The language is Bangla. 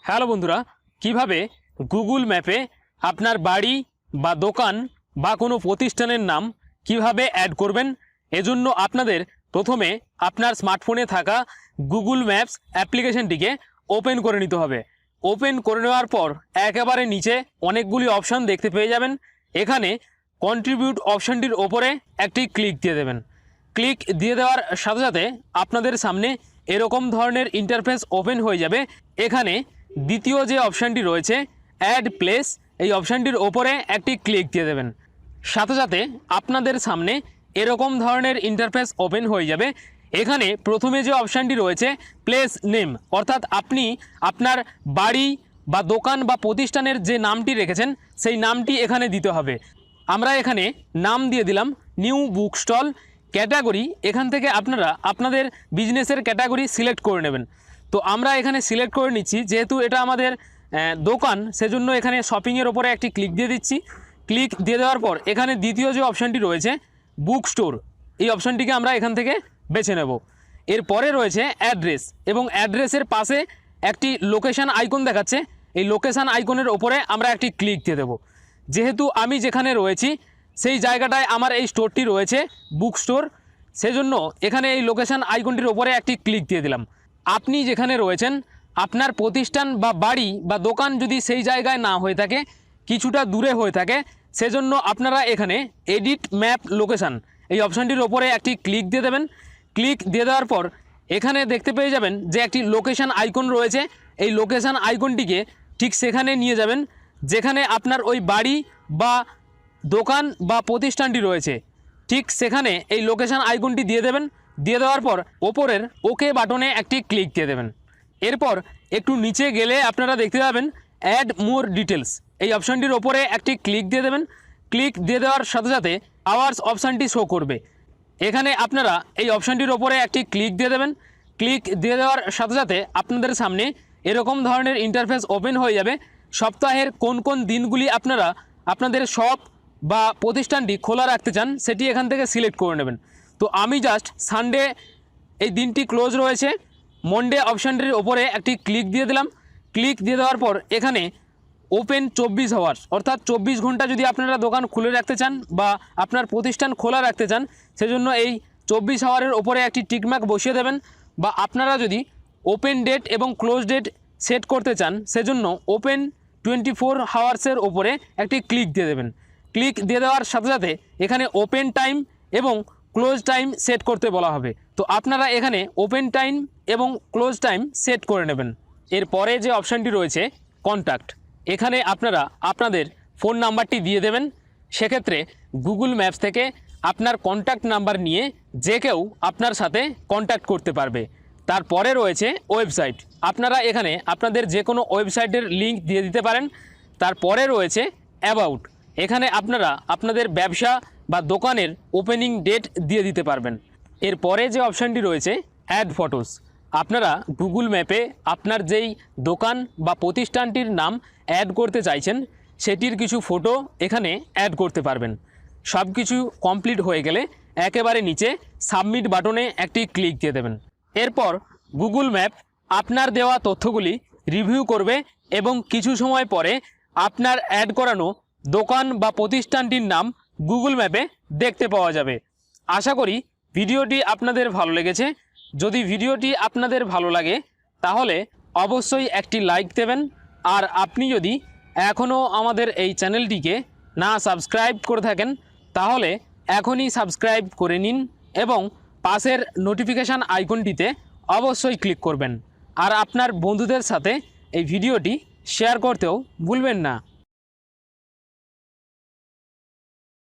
হ্যালো বন্ধুরা, কিভাবে গুগল ম্যাপে আপনার বাড়ি বা দোকান বা কোনো প্রতিষ্ঠানের নাম কিভাবে অ্যাড করবেন। এজন্য আপনাদের প্রথমে আপনার স্মার্টফোনে থাকা গুগল ম্যাপস অ্যাপ্লিকেশনটিকে ওপেন করে নিতে হবে। ওপেন করে নেওয়ার পর একেবারে নিচে অনেকগুলি অপশান দেখতে পেয়ে যাবেন। এখানে কন্ট্রিবিউট অপশানটির ওপরে একটি ক্লিক দিয়ে দেবেন। ক্লিক দিয়ে দেওয়ার সাথে সাথে আপনাদের সামনে এরকম ধরনের ইন্টারফেস ওপেন হয়ে যাবে। এখানে দ্বিতীয় যে অপশানটি রয়েছে অ্যাড প্লেস, এই অপশানটির ওপরে একটি ক্লিক দিয়ে দেবেন। সাথে সাথে আপনাদের সামনে এরকম ধরনের ইন্টারফেস ওপেন হয়ে যাবে। এখানে প্রথমে যে অপশানটি রয়েছে প্লেস নেম, অর্থাৎ আপনি আপনার বাড়ি বা দোকান বা প্রতিষ্ঠানের যে নামটি রেখেছেন সেই নামটি এখানে দিতে হবে। আমরা এখানে নাম দিয়ে দিলাম নিউ বুক স্টল। ক্যাটাগরি এখান থেকে আপনারা আপনাদের বিজনেসের ক্যাটাগরি সিলেক্ট করে নেবেন। তো আমরা এখানে সিলেক্ট করে নিচ্ছি, যেহেতু এটা আমাদের দোকান, সেজন্য এখানে শপিংয়ের ওপরে একটি ক্লিক দিয়ে দিচ্ছি। ক্লিক দিয়ে দেওয়ার পর এখানে দ্বিতীয় যে অপশানটি রয়েছে বুক স্টোর, এই অপশানটিকে আমরা এখান থেকে বেছে নেব। এরপরে রয়েছে অ্যাড্রেস, এবং অ্যাড্রেসের পাশে একটি লোকেশান আইকন দেখাচ্ছে, এই লোকেশান আইকনের ওপরে আমরা একটি ক্লিক দিয়ে দেব। যেহেতু আমি যেখানে রয়েছি সেই জায়গাটায় আমার এই স্টোরটি রয়েছে বুক স্টোর, সেজন্য এখানে এই লোকেশান আইকনটির ওপরে একটি ক্লিক দিয়ে দিলাম। আপনি যেখানে রয়েছেন আপনার প্রতিষ্ঠান বা বাড়ি বা দোকান যদি সেই জায়গায় না হয়ে থাকে, কিছুটা দূরে হয়ে থাকে, সেজন্য আপনারা এখানে এডিট ম্যাপ লোকেশান এই অপশানটির ওপরে একটি ক্লিক দিয়ে দেবেন। ক্লিক দিয়ে দেওয়ার পর এখানে দেখতে পেয়ে যাবেন যে একটি লোকেশান আইকন রয়েছে, এই লোকেশান আইকনটিকে ঠিক সেখানে নিয়ে যাবেন যেখানে আপনার ওই বাড়ি বা দোকান বা প্রতিষ্ঠানটি রয়েছে। ঠিক সেখানে এই লোকেশান আইকনটি দিয়ে দেবেন। দিয়ে দেওয়ার পর ওপরের ওকে বাটনে একটি ক্লিক দিয়ে দেবেন। এরপর একটু নিচে গেলে আপনারা দেখতে পাবেন অ্যাড মোর ডিটেলস, এই অপশানটির ওপরে একটি ক্লিক দিয়ে দেবেন। ক্লিক দিয়ে দেওয়ার সাথে সাথে আওয়ার্স অপশানটি শো করবে। এখানে আপনারা এই অপশানটির ওপরে একটি ক্লিক দিয়ে দেবেন। ক্লিক দিয়ে দেওয়ার সাথে সাথে আপনাদের সামনে এরকম ধরনের ইন্টারফেস ওপেন হয়ে যাবে। সপ্তাহের কোন কোন দিনগুলি আপনারা আপনাদের শপ বা প্রতিষ্ঠানটি খোলা রাখতে চান সেটি এখান থেকে সিলেক্ট করে নেবেন। তো আমি জাস্ট সানডে এই দিনটি ক্লোজ রয়েছে, মনডে অপশানটির ওপরে একটি ক্লিক দিয়ে দিলাম। ক্লিক দিয়ে দেওয়ার পর এখানে ওপেন 24 আওয়ার্স, অর্থাৎ 24 ঘন্টা যদি আপনারা দোকান খুলে রাখতে চান বা আপনার প্রতিষ্ঠান খোলা রাখতে চান, সেজন্য এই 24 আওয়ারের ওপরে একটি টিকমার্ক বসিয়ে দেবেন। বা আপনারা যদি ওপেন ডেট এবং ক্লোজ ডেট সেট করতে চান, সেজন্য ওপেন 24 আওয়ার্সের ওপরে একটি ক্লিক দিয়ে দেবেন। ক্লিক দিয়ে দেওয়ার সাথে সাথে এখানে ওপেন টাইম এবং ক্লোজ টাইম সেট করতে বলা হবে। তো আপনারা এখানে ওপেন টাইম এবং ক্লোজ টাইম সেট করে নেবেন। এরপরে যে অপশানটি রয়েছে কন্ট্যাক্ট, এখানে আপনারা আপনাদের ফোন নাম্বারটি দিয়ে দেবেন। সেক্ষেত্রে গুগল ম্যাপস থেকে আপনার কন্ট্যাক্ট নাম্বার নিয়ে যে কেউ আপনার সাথে কন্ট্যাক্ট করতে পারবে। তারপরে রয়েছে ওয়েবসাইট, আপনারা এখানে আপনাদের যে কোনো ওয়েবসাইটের লিঙ্ক দিয়ে দিতে পারেন। তারপরে রয়েছে অ্যাবাউট, এখানে আপনারা আপনাদের ব্যবসা বা দোকানের ওপেনিং ডেট দিয়ে দিতে পারবেন। এরপরে যে অপশানটি রয়েছে অ্যাড ফটোস, আপনারা গুগল ম্যাপে আপনার যেই দোকান বা প্রতিষ্ঠানটির নাম অ্যাড করতে চাইছেন সেটির কিছু ফটো এখানে অ্যাড করতে পারবেন। সব কিছু কমপ্লিট হয়ে গেলে একেবারে নিচে সাবমিট বাটনে একটি ক্লিক দিয়ে দেবেন। এরপর গুগল ম্যাপ আপনার দেওয়া তথ্যগুলি রিভিউ করবে এবং কিছু সময় পরে আপনার অ্যাড করানো দোকান বা প্রতিষ্ঠানটির নাম গুগল ম্যাপে দেখতে পাওয়া যাবে। আশা করি ভিডিওটি আপনাদের ভালো লেগেছে। যদি ভিডিওটি আপনাদের ভালো লাগে তাহলে অবশ্যই একটি লাইক দেবেন। আর আপনি যদি এখনও আমাদের এই চ্যানেলটিকে না সাবস্ক্রাইব করে থাকেন তাহলে এখনই সাবস্ক্রাইব করে নিন এবং পাশের নোটিফিকেশান আইকনটিতে অবশ্যই ক্লিক করবেন। আর আপনার বন্ধুদের সাথে এই ভিডিওটি শেয়ার করতেও ভুলবেন না।